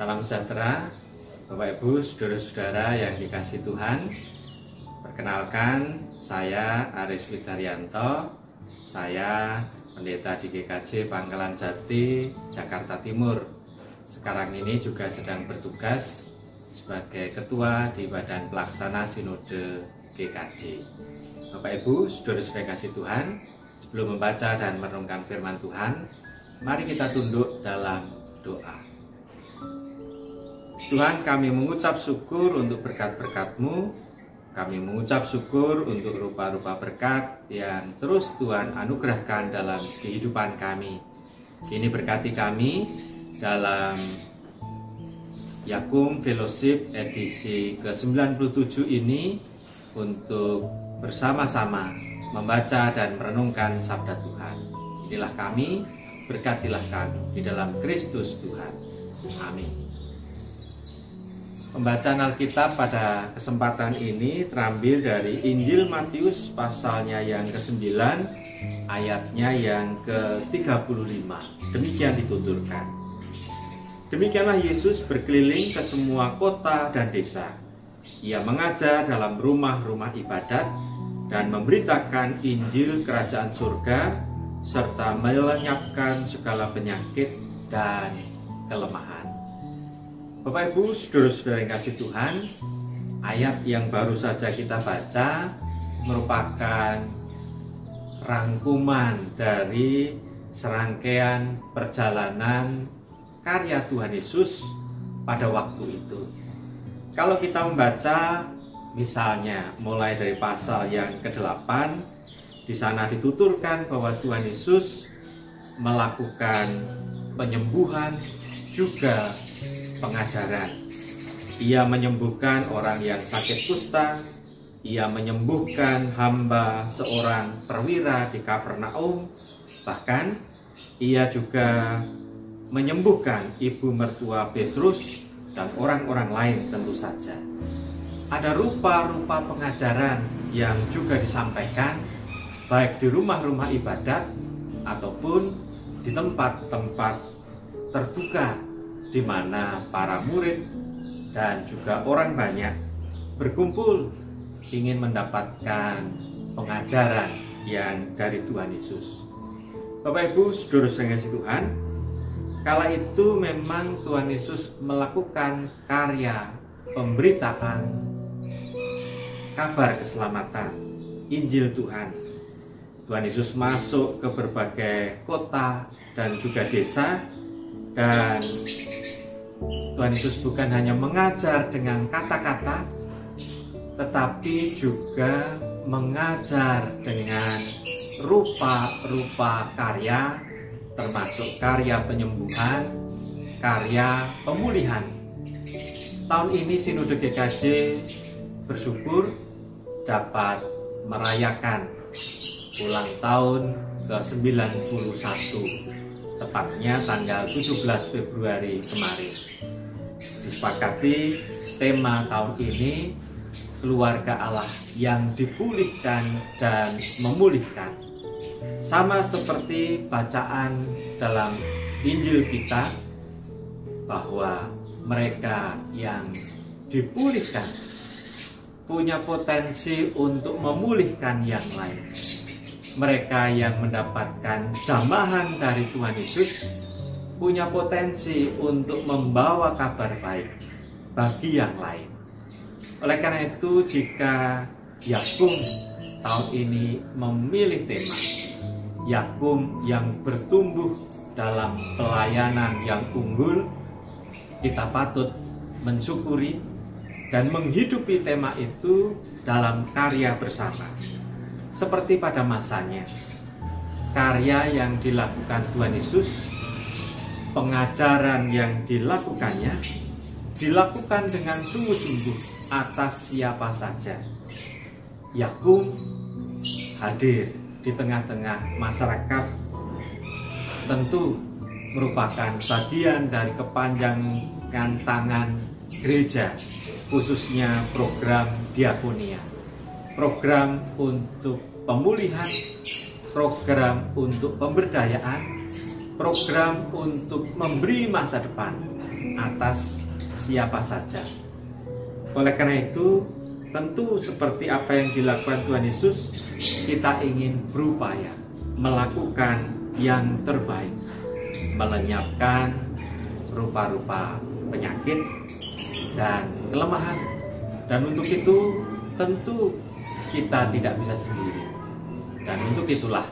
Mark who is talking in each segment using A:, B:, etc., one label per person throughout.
A: Salam sejahtera, Bapak Ibu, saudara-saudara yang dikasihi Tuhan. Perkenalkan, saya Aris Widaryanto. Saya pendeta di GKJ Pangkalan Jati, Jakarta Timur. Sekarang ini juga sedang bertugas sebagai ketua di Badan Pelaksana Sinode GKJ. Bapak Ibu, saudara-saudara yang kasih Tuhan, sebelum membaca dan merenungkan firman Tuhan, mari kita tunduk dalam doa. Tuhan, kami mengucap syukur untuk berkat-berkat-Mu. Kami mengucap syukur untuk rupa-rupa berkat yang terus Tuhan anugerahkan dalam kehidupan kami. Kini berkati kami dalam Yakum Fellowship edisi ke-97 ini untuk bersama-sama membaca dan merenungkan sabda Tuhan. Inilah kami, berkatilah kami di dalam Kristus Tuhan. Amin. Pembacaan Alkitab pada kesempatan ini terambil dari Injil Matius pasalnya yang ke-9, ayatnya yang ke-35. Demikian dituturkan. Demikianlah Yesus berkeliling ke semua kota dan desa. Ia mengajar dalam rumah-rumah ibadat dan memberitakan Injil Kerajaan Surga serta melenyapkan segala penyakit dan kelemahan. Bapak Ibu, saudara-saudara yang kasih Tuhan, ayat yang baru saja kita baca merupakan rangkuman dari serangkaian perjalanan karya Tuhan Yesus pada waktu itu. Kalau kita membaca misalnya mulai dari pasal yang ke-8, di sana dituturkan bahwa Tuhan Yesus melakukan penyembuhan juga pengajaran. Ia menyembuhkan orang yang sakit kusta, ia menyembuhkan hamba seorang perwira di Kapernaum, bahkan ia juga menyembuhkan ibu mertua Petrus dan orang-orang lain tentu saja. Ada rupa-rupa pengajaran yang juga disampaikan baik di rumah-rumah ibadat ataupun di tempat-tempat terbuka di mana para murid dan juga orang banyak berkumpul ingin mendapatkan pengajaran yang dari Tuhan Yesus. Bapak Ibu, saudara-saudara Tuhan, kala itu memang Tuhan Yesus melakukan karya pemberitaan kabar keselamatan, Injil Tuhan. Tuhan Yesus masuk ke berbagai kota dan juga desa, dan Tuhan Yesus bukan hanya mengajar dengan kata-kata, tetapi juga mengajar dengan rupa-rupa karya, termasuk karya penyembuhan, karya pemulihan. Tahun ini Sinode GKJ bersyukur dapat merayakan ulang tahun ke-91, tepatnya tanggal 17 Februari kemarin. Disepakati tema tahun ini keluarga Allah yang dipulihkan dan memulihkan. Sama seperti bacaan dalam Injil kita bahwa mereka yang dipulihkan punya potensi untuk memulihkan yang lain. Mereka yang mendapatkan jamahan dari Tuhan Yesus punya potensi untuk membawa kabar baik bagi yang lain. Oleh karena itu, jika Yakum tahun ini memilih tema Yakum yang bertumbuh dalam pelayanan yang unggul, kita patut mensyukuri dan menghidupi tema itu dalam karya bersama. Seperti pada masanya, karya yang dilakukan Tuhan Yesus, pengajaran yang dilakukannya, dilakukan dengan sungguh-sungguh atas siapa saja. Yakum hadir di tengah-tengah masyarakat, tentu merupakan bagian dari kepanjangan tangan gereja, khususnya program diakonia. Program untuk pemulihan, program untuk pemberdayaan, program untuk memberi masa depan atas siapa saja. Oleh karena itu, tentu seperti apa yang dilakukan Tuhan Yesus, kita ingin berupaya melakukan yang terbaik, melenyapkan rupa-rupa penyakit dan kelemahan. Dan untuk itu tentu kita tidak bisa sendiri. Dan untuk itulah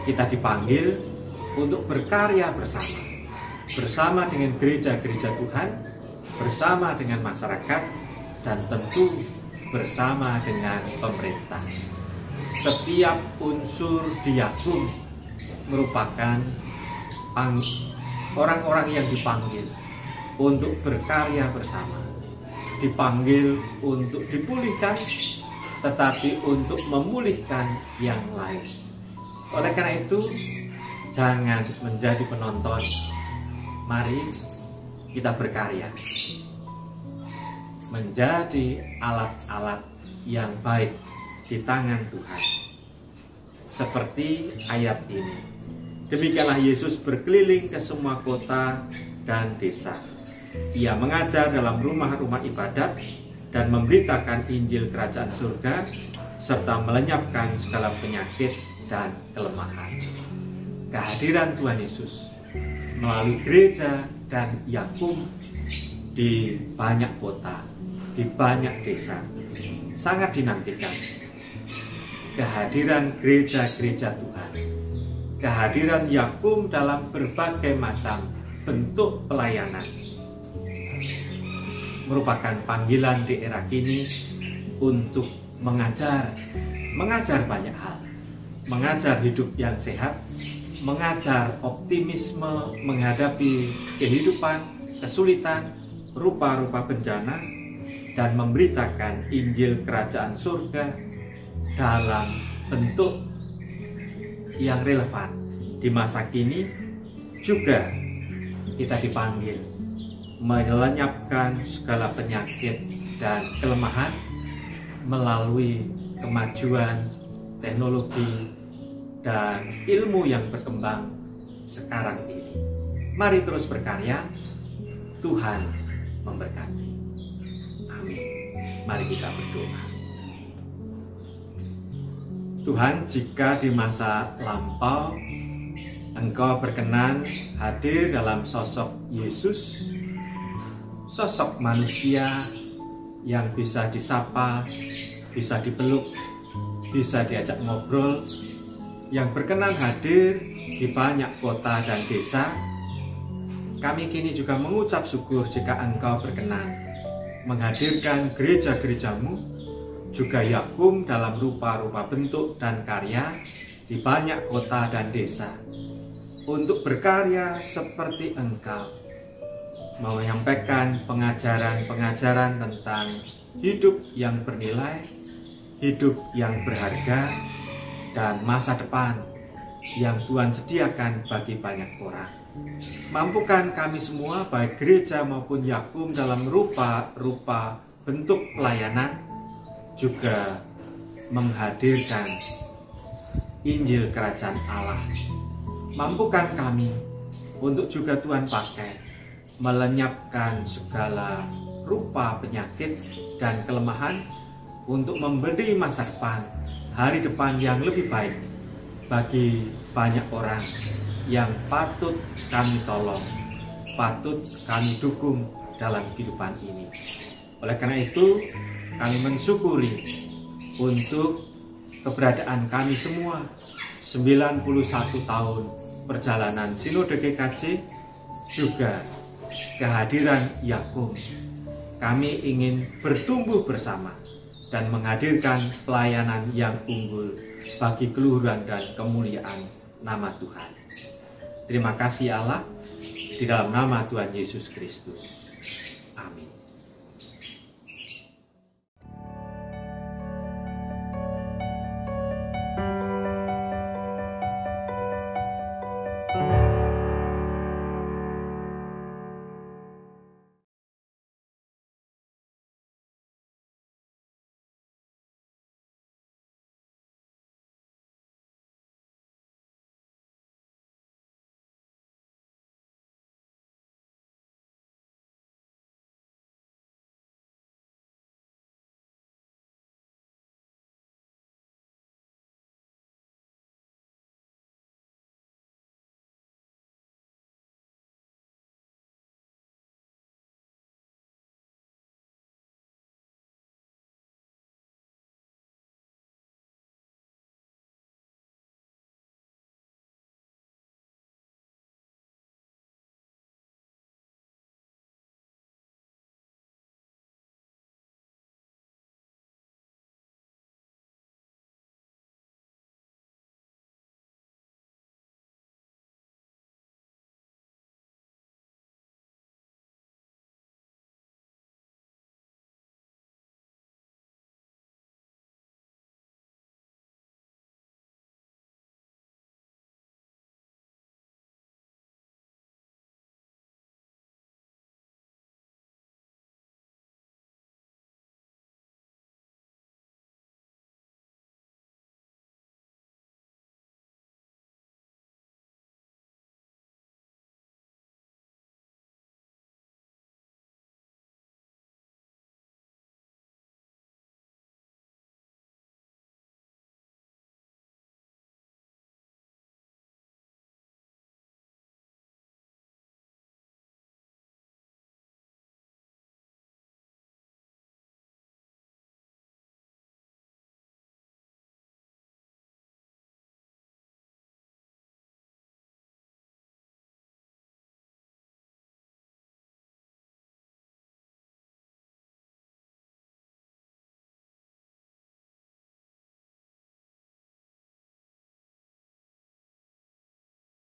A: kita dipanggil untuk berkarya bersama dengan gereja-gereja Tuhan, bersama dengan masyarakat, dan tentu bersama dengan pemerintah. Setiap unsur diakum merupakan orang-orang yang dipanggil untuk berkarya bersama, dipanggil untuk dipulihkan, tetapi untuk memulihkan yang lain. Oleh karena itu, jangan menjadi penonton. Mari kita berkarya, menjadi alat-alat yang baik di tangan Tuhan. Seperti ayat ini, demikianlah Yesus berkeliling ke semua kota dan desa. Ia mengajar dalam rumah-rumah ibadat dan memberitakan Injil Kerajaan Surga, serta melenyapkan segala penyakit dan kelemahan. Kehadiran Tuhan Yesus melalui gereja dan yakum di banyak kota, di banyak desa, sangat dinantikan. Kehadiran gereja-gereja Tuhan, kehadiran yakum dalam berbagai macam bentuk pelayanan, merupakan panggilan di era kini untuk mengajar banyak hal, mengajar hidup yang sehat, mengajar optimisme menghadapi kehidupan, kesulitan, rupa-rupa bencana, dan memberitakan Injil Kerajaan Surga dalam bentuk yang relevan. Di masa kini juga kita dipanggil melenyapkan segala penyakit dan kelemahan melalui kemajuan teknologi dan ilmu yang berkembang sekarang ini. Mari terus berkarya, Tuhan memberkati. Amin. Mari kita berdoa. Tuhan, jika di masa lampau Engkau berkenan hadir dalam sosok Yesus, sosok manusia yang bisa disapa, bisa dipeluk, bisa diajak ngobrol, yang berkenan hadir di banyak kota dan desa, kami kini juga mengucap syukur jika Engkau berkenan menghadirkan gereja-gerejamu, juga yakum dalam rupa-rupa bentuk dan karya di banyak kota dan desa, untuk berkarya seperti Engkau, menyampaikan pengajaran-pengajaran tentang hidup yang bernilai, hidup yang berharga, dan masa depan yang Tuhan sediakan bagi banyak orang. Mampukan kami semua, baik gereja maupun yakum, dalam rupa-rupa bentuk pelayanan, juga menghadirkan Injil Kerajaan Allah. Mampukan kami untuk juga Tuhan pakai melenyapkan segala rupa penyakit dan kelemahan, untuk memberi masa depan, hari depan yang lebih baik bagi banyak orang yang patut kami tolong, patut kami dukung dalam kehidupan ini. Oleh karena itu, kami mensyukuri untuk keberadaan kami semua 91 tahun perjalanan Sinode GKJ, juga kehadiran yakum. Kami ingin bertumbuh bersama dan menghadirkan pelayanan yang unggul bagi keluhuran dan kemuliaan nama Tuhan. Terima kasih Allah, di dalam nama Tuhan Yesus Kristus. Amin.